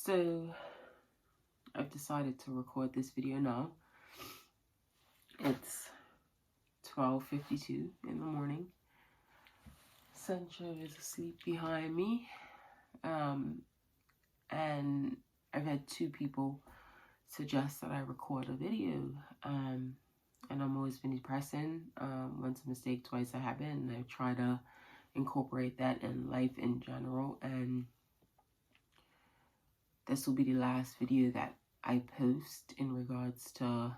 So I've decided to record this video now. It's 12:52 in the morning. Sancho is asleep behind me. And I've had 2 people suggest that I record a video. And I'm always been pressing. Once a mistake, twice a habit, and I try to incorporate that in life in general. And this will be the last video that I post in regards to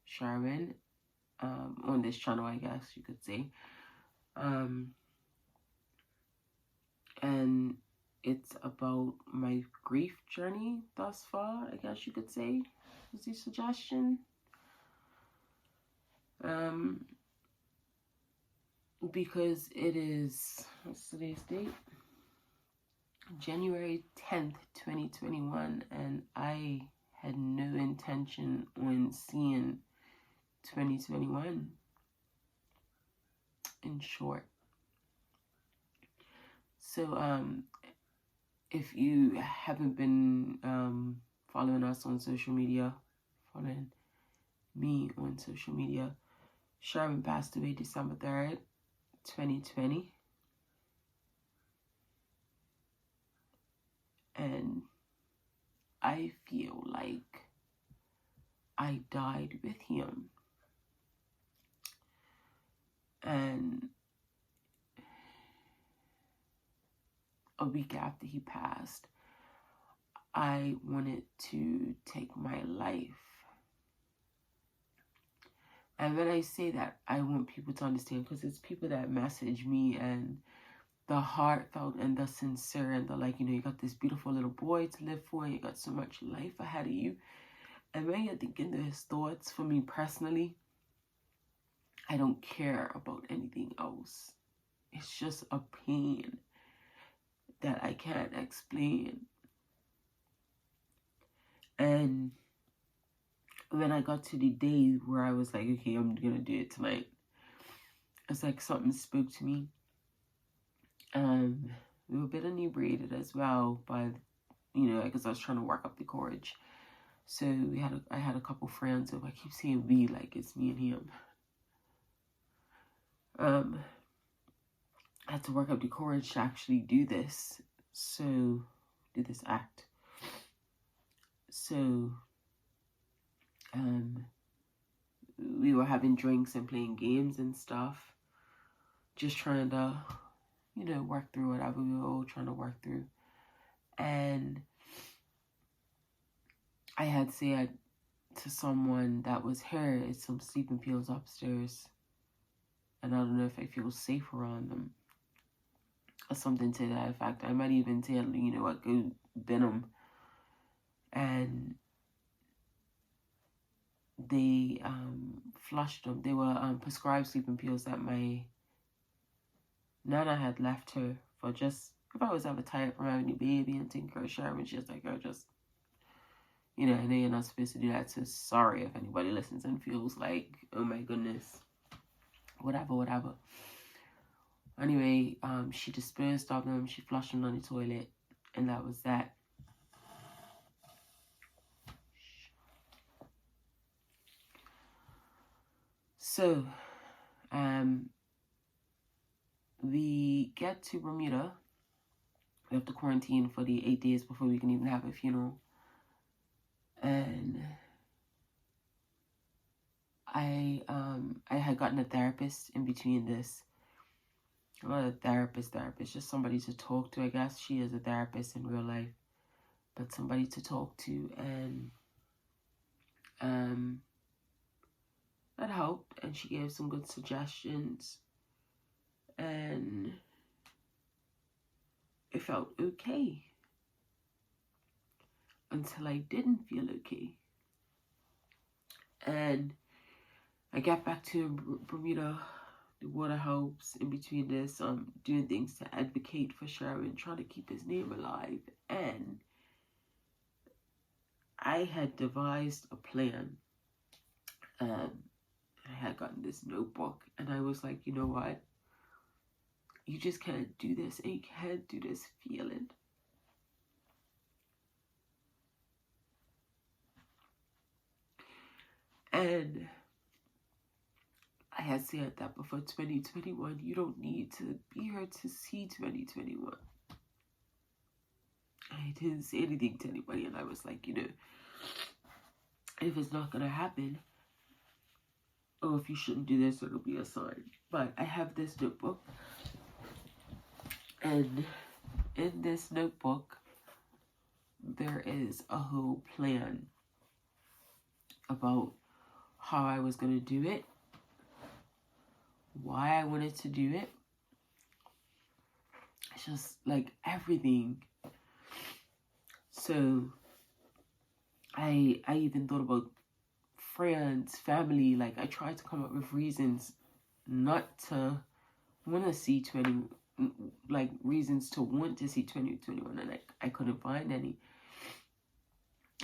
Sharon on this channel, I guess you could say. And it's about my grief journey thus far, I guess you could say, was the suggestion. Because it is, what's today's date? January 10th, 2021, and I had no intention on seeing 2021, in short. So, if you haven't been following us on social media, following me on social media, Sharon passed away December 3rd, 2020. And I feel like I died with him. And a week after he passed, I wanted to take my life. And when I say that, I want people to understand, because it's people that message me, and the heartfelt and the sincere, and the like, you got this beautiful little boy to live for, and you got so much life ahead of you. And when you're thinking those thoughts, for me personally, I don't care about anything else. It's just a pain that I can't explain. And when I got to the day where I was like, okay, I'm gonna do it tonight, it's like something spoke to me. We were a bit inebriated as well, but because I was trying to work up the courage. So I had a couple friends, so I keep saying we, like it's me and him. I had to work up the courage to actually do this. So, do this act. So, we were having drinks and playing games and stuff. Just trying to, work through whatever we were all trying to work through. And I had said to someone that was here, it's some sleeping pills upstairs. And I don't know if I feel safe around them. Or something to that effect. I might even tell, what, go bin them. And they flushed them. They were prescribed sleeping pills that my Nana had left her for, just if I was ever tired from having a baby and taking care of Sharon. She's like, girl, just, I know you're not supposed to do that. So sorry if anybody listens and feels like, oh my goodness, whatever. Anyway, she disposed of them. She flushed them down the toilet, and that was that. So, we get to Bermuda. We have to quarantine for the 8 days before we can even have a funeral. And I had gotten a therapist in between this. Not a therapist, just somebody to talk to, I guess. She is a therapist in real life, but somebody to talk to. And that helped, and she gave some good suggestions, and it felt okay until I didn't feel okay. And I got back to Bermuda. The water helps in between this, doing things to advocate for Sharon, trying to keep his name alive. And I had devised a plan. I had gotten this notebook, and I was like, you know what? You just can't do this, and you can't do this feeling. And I had said that before 2021, you don't need to be here to see 2021. I didn't say anything to anybody, and I was like, you know, if it's not going to happen, or if you shouldn't do this, it'll be a sign. But I have this notebook, and in this notebook, there is a whole plan about how I was going to do it, why I wanted to do it. It's just like everything. So I even thought about friends, family. Like, I tried to come up with reasons not to want to see reasons to want to see 2021, and I couldn't find any.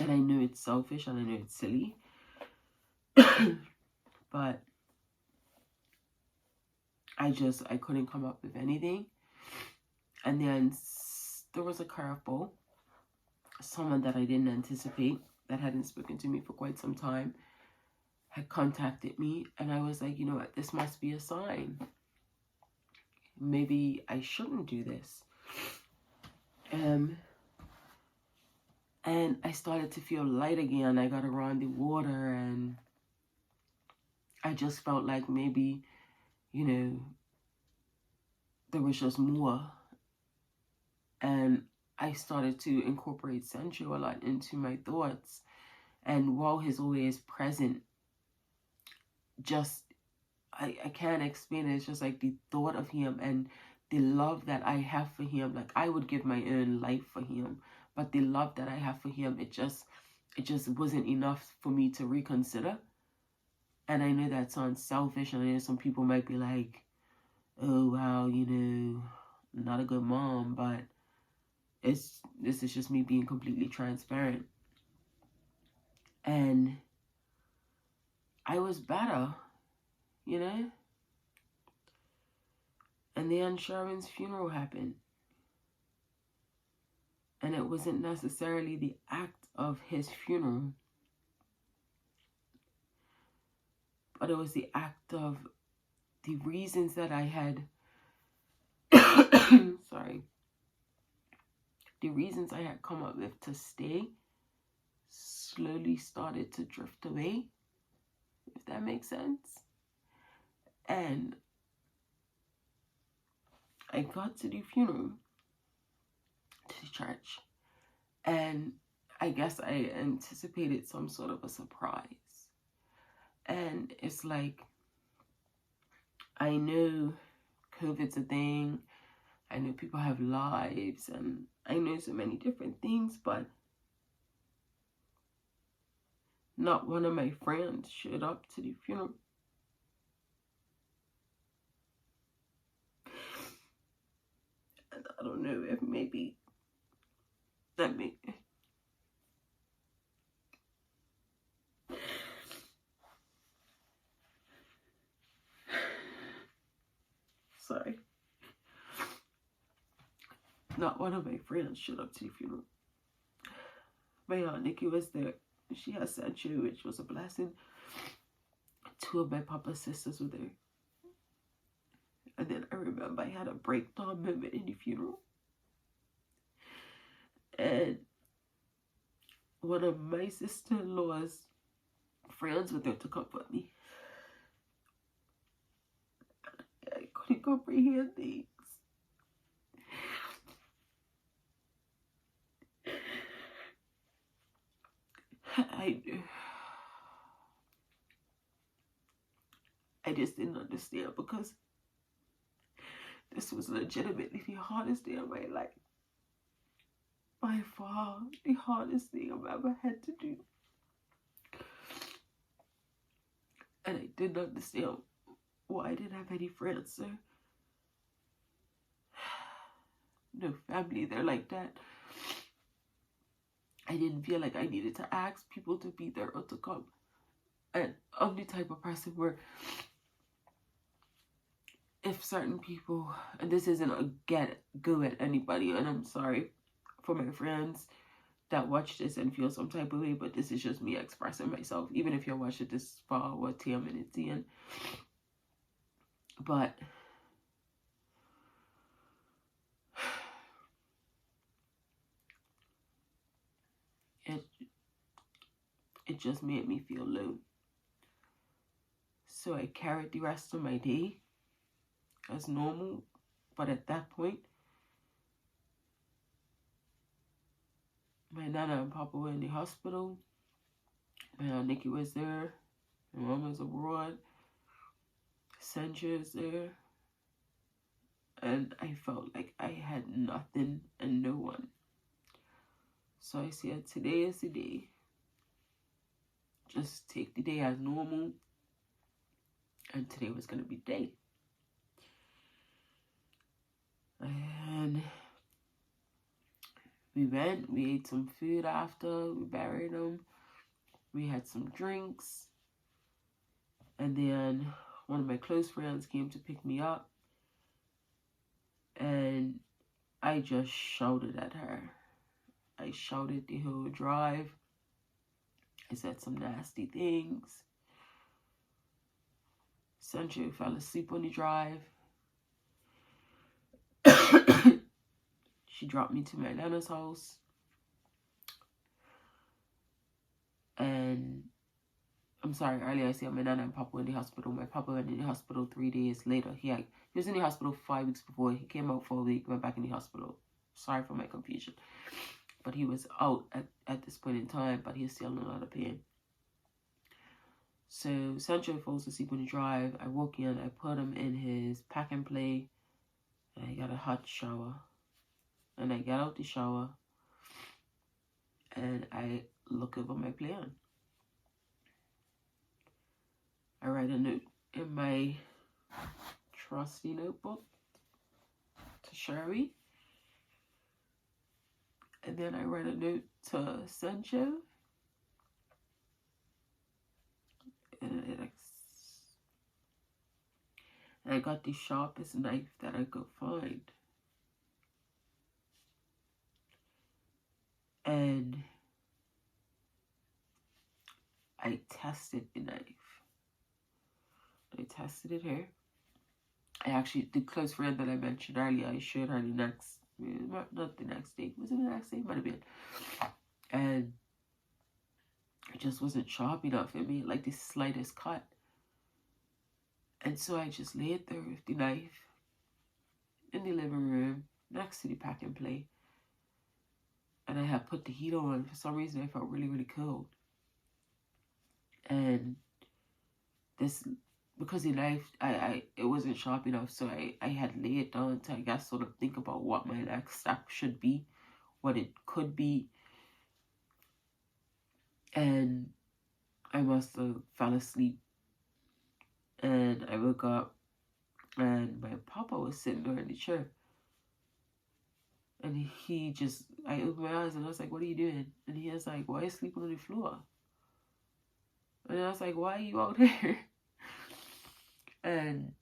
And I know it's selfish and I know it's silly, but I couldn't come up with anything. And then there was a curveball. Someone that I didn't anticipate, that hadn't spoken to me for quite some time, had contacted me, and I was like, you know what, this must be a sign. Maybe I shouldn't do this. And I started to feel light again. I got around the water, and I just felt like maybe, you know, there was just more. And I started to incorporate Sancho a lot into my thoughts. And while he's always present, just, I can't explain it. It's just like the thought of him and the love that I have for him. Like, I would give my own life for him, but the love that I have for him, it just wasn't enough for me to reconsider. And I know that sounds selfish, and I know some people might be like, oh, wow, you know, not a good mom, but this is just me being completely transparent. And I was better, you know? And then Sherwin's funeral happened. And it wasn't necessarily the act of his funeral, but it was the act of the reasons that I had, sorry, the reasons I had come up with to stay slowly started to drift away, if that makes sense. And I got to the funeral, to the church, and I guess I anticipated some sort of a surprise. And it's like, I know COVID's a thing, I know people have lives, and I know so many different things, but not one of my friends showed up to the funeral. And I don't know if maybe that may... Sorry. Not one of my friends showed up to the funeral. My Aunt Nikki was there. She had Sancho, which was a blessing. Two of my papa's sisters were there. And then I remember I had a breakdown moment in the funeral. And one of my sister-in-law's friends were there to comfort me. I couldn't comprehend things. I just didn't understand, because this was legitimately the hardest day of my life. By far, the hardest thing I've ever had to do. And I didn't understand why I didn't have any friends, so no family there like that. I didn't feel like I needed to ask people to be there or to come. And I'm the type of person where if certain people, and this isn't a go at anybody, and I'm sorry for my friends that watch this and feel some type of way, but this is just me expressing myself. Even if you're watching this for what 10 minutes in. But it just made me feel low. So I carried the rest of my day as normal. But at that point, my Nana and Papa were in the hospital. My Aunt Nikki was there. My mom was abroad. Sancha was there. And I felt like I had nothing and no one. So I said, today is the day. Just take the day as normal. And today was going to be the day. And we went, we ate some food after, we buried them. We had some drinks. And then one of my close friends came to pick me up. And I just shouted at her. I shouted the whole drive. I said some nasty things. Sancho fell asleep on the drive. She dropped me to my Nana's house. And I'm sorry, earlier I said my Nana and Papa were in the hospital. My Papa went in the hospital 3 days later. He was in the hospital 5 weeks before. He came out for a week, went back in the hospital. Sorry for my confusion. But he was out at this point in time, but he was still in a lot of pain. So Sancho falls asleep on the drive. I woke in, I put him in his pack and play, and I got a hot shower. And I got out the shower, and I look over my plan. I write a note in my trusty notebook to Sherwin. And then I write a note to Sancho. And I got the sharpest knife that I could find. And I tested the knife. I tested it here. I actually, the close friend that I mentioned earlier, I showed her the next, not the next day. Was it the next day? Might have been. And it just wasn't sharp enough. It made like the slightest cut. And so I just laid there with the knife in the living room next to the pack and play. And I had put the heat on. For some reason, I felt really, really cold. And this, because the knife, it wasn't sharp enough, so I had laid it down to, I guess, sort of think about what my next step should be, what it could be. And I must have fell asleep. And I woke up, and my Papa was sitting there in the chair. And I opened my eyes, and I was like, what are you doing? And he was like, why are you sleeping on the floor? And I was like, why are you out here? And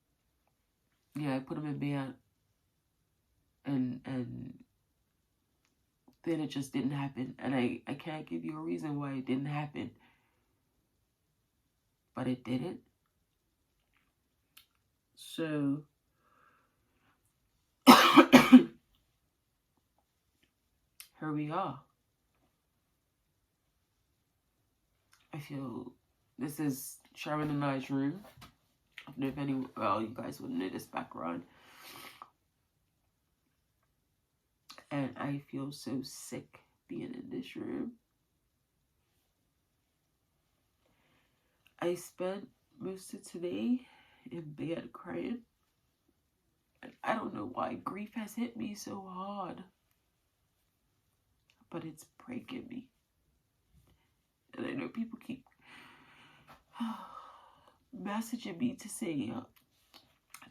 yeah, I put him in bed, and then it just didn't happen. And I can't give you a reason why it didn't happen, but it didn't. So here we are. I feel this is Sharon and I's room. I don't know if you guys would know this background. And I feel so sick being in this room. I spent most of today in bed crying. And I don't know why grief has hit me so hard. But it's breaking me. And I know people keep messaging me to say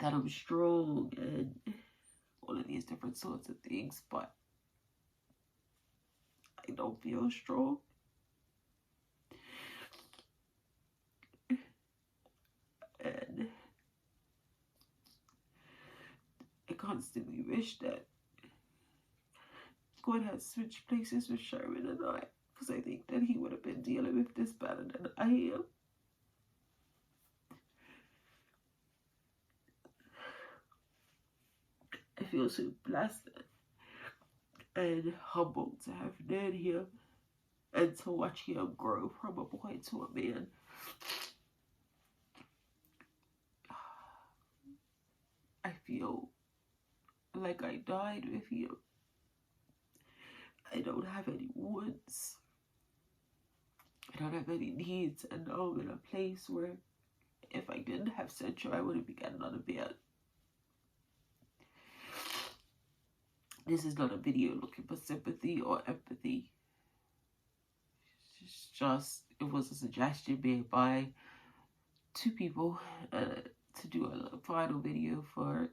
that I'm strong and all of these different sorts of things, but I don't feel strong. And I constantly wish that God had switched places with Sherwin and I, because I think that he would have been dealing with this better than I am. I feel so blessed and humbled to have known him and to watch him grow from a boy to a man. I feel like I died with him. I don't have any wants. I don't have any needs, and now I'm in a place where if I didn't have Central, I wouldn't be getting out of bed. This is not a video looking for sympathy or empathy. It's just, it was a suggestion made by two people to do a final video for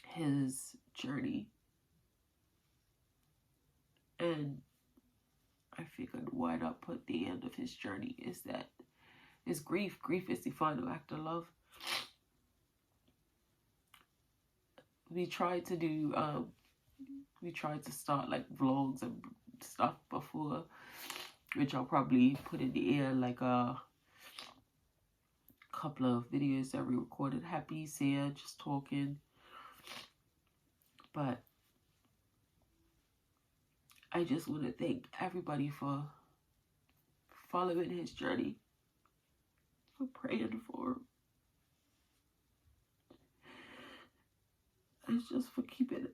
his journey. And I figured why not put the end of his journey is that his grief. Grief is the final act of love. We tried to start like vlogs and stuff before, which I'll probably put in the air, like a couple of videos that we recorded, happy, sad, just talking. But I just want to thank everybody for following his journey, for praying for him, and just for keeping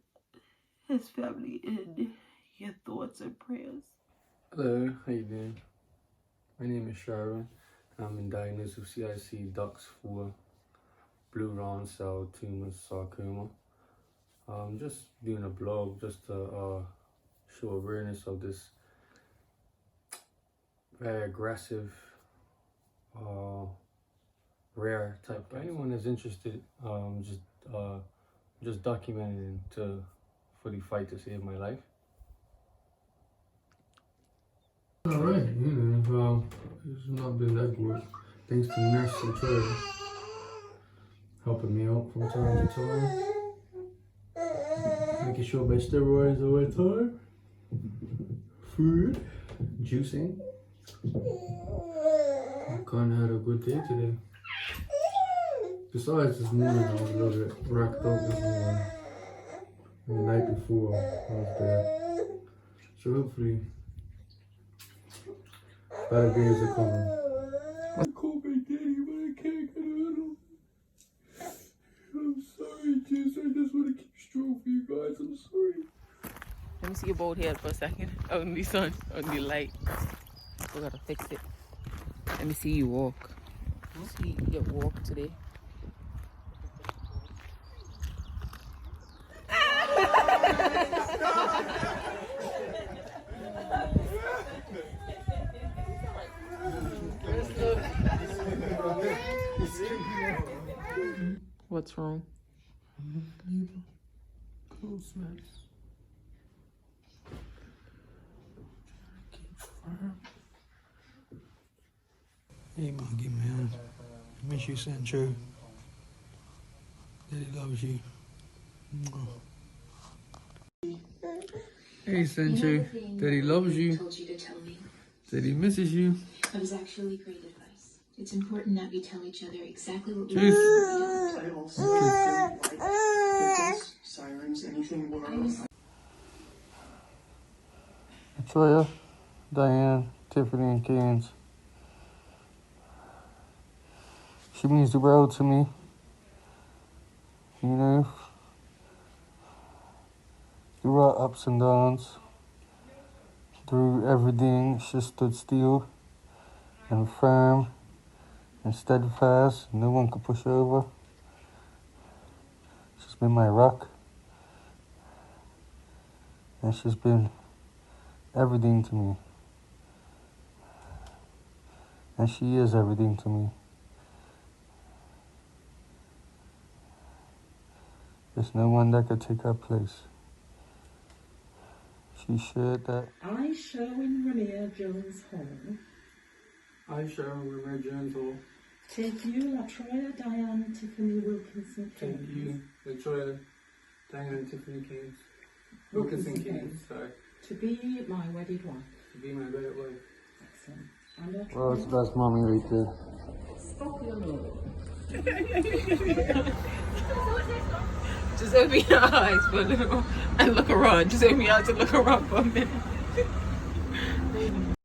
his family in your thoughts and prayers. Hello, how you doing? My name is Sharon. I'm been diagnosed with CIC DUX4 blue round cell tumor sarcoma. Just doing a blog just to show awareness of this very aggressive, rare type. If anyone is interested, just documenting to fully fight to save my life. Alright, it's not been that good. Thanks to Nurse Cherished helping me out from time to time. Making sure my steroids all the time. Food, juicing. I kinda had a good day today. Besides this morning, I was a little bit racked up this morning. And the night before, I was there. So hopefully, better days are coming. I called my daddy, but I can't get out of him. I'm sorry, Jess. I just want to keep strong for you guys. I'm sorry. Let me see your bald head for a second. On the sun, on the light. We gotta fix it. Let me see you walk. See you walk today. What's wrong? Close maps. Hey, monkey man. I miss you, Sancho. Daddy loves you. Hey, Sancho. Daddy loves you. Told you to tell me. Daddy misses you. That was actually great advice. It's important that we tell each other exactly what we Cheers. want. I also don't like pickles, sirens, anything more. Toya, Diane, Tiffany, and Keynes. She means the world to me. You know, through our ups and downs, through everything, she stood still and firm and steadfast. No one could push her over. She's been my rock. And she's been everything to me. And she is everything to me. There's no one that could take her place. She shared that. I, Sherwin Jones Hall, I, Sharon Jones Hall. take you, Latoya Diane Tiffany Wilkinson. Thank you, Latoya, Diane, Tiffany Keynes. Wilkinson Keys, sorry. To be my wedded wife. To be my wedded wife. Excellent. And I'll try Well, that's mommy right there. Stop your nose. Just open your eyes for a little and look around. Just open your eyes and look around for a minute.